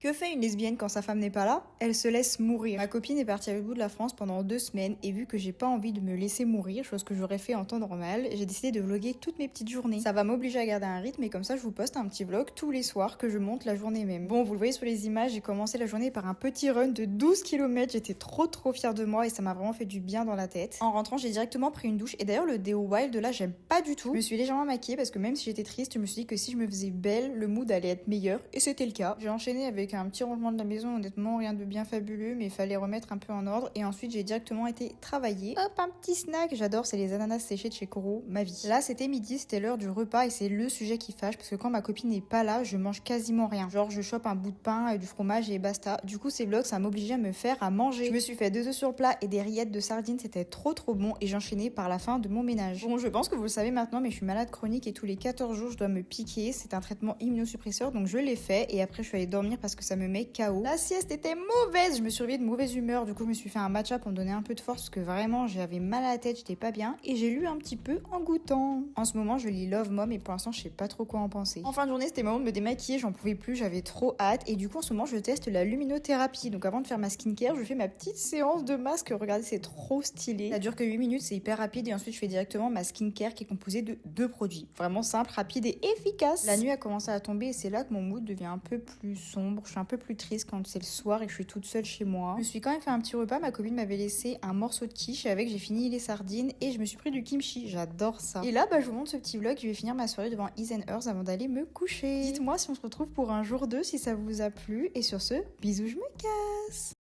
Que fait une lesbienne quand sa femme n'est pas là? Elle se laisse mourir. Ma copine est partie à l'autre bout de la France pendant 2 semaines et vu que j'ai pas envie de me laisser mourir, chose que j'aurais fait en temps normal, j'ai décidé de vlogger toutes mes petites journées. Ça va m'obliger à garder un rythme et comme ça je vous poste un petit vlog tous les soirs que je monte la journée même. Bon, vous le voyez sur les images, j'ai commencé la journée par un petit run de 12 km, j'étais trop fière de moi et ça m'a vraiment fait du bien dans la tête. En rentrant, j'ai directement pris une douche et d'ailleurs le déo Wild là, j'aime pas du tout. Je me suis légèrement maquillée parce que même si j'étais triste, je me suis dit que si je me faisais belle, le mood allait être meilleur et c'était le cas. J'ai enchaîné avec un petit rangement de la maison, honnêtement rien de bien fabuleux mais il fallait remettre un peu en ordre et ensuite j'ai directement été travailler. Hop, un petit snack, j'adore, c'est les ananas séchés de chez Koro, ma vie. Là c'était midi, c'était l'heure du repas et c'est le sujet qui fâche parce que quand ma copine n'est pas là, je mange quasiment rien. Genre je chope un bout de pain, du fromage et basta. Du coup ces vlogs ça m'obligeait à me faire à manger. Je me suis fait 2 œufs sur le plat et des rillettes de sardines, c'était trop bon et j'enchaînais par la fin de mon ménage. Bon, je pense que vous le savez maintenant mais je suis malade chronique et tous les 14 jours je dois me piquer, c'est un traitement immunosuppresseur donc je l'ai fait et après je suis allée dormir parce que ça me met KO. La sieste était mauvaise, je me suis réveillée de mauvaise humeur, du coup je me suis fait un matcha pour me donner un peu de force parce que vraiment j'avais mal à la tête, j'étais pas bien et j'ai lu un petit peu en goûtant. En ce moment je lis Love Mom et pour l'instant je sais pas trop quoi en penser. En fin de journée c'était le moment de me démaquiller, j'en pouvais plus, j'avais trop hâte et du coup en ce moment je teste la luminothérapie. Donc avant de faire ma skincare je fais ma petite séance de masque, regardez c'est trop stylé. Ça dure que 8 minutes, c'est hyper rapide et ensuite je fais directement ma skincare qui est composée de 2 produits. Vraiment simple, rapide et efficace. La nuit a commencé à tomber et c'est là que mon mood devient un peu plus sombre, je suis un peu plus triste quand c'est le soir et que je suis toute seule chez moi. Je me suis quand même fait un petit repas, ma copine m'avait laissé un morceau de quiche et avec j'ai fini les sardines et je me suis pris du kimchi, j'adore ça. Et là je vous montre ce petit vlog, je vais finir ma soirée devant Is and Hers avant d'aller me coucher. Dites-moi si on se retrouve pour un jour 2 si ça vous a plu et sur ce, bisous je me casse.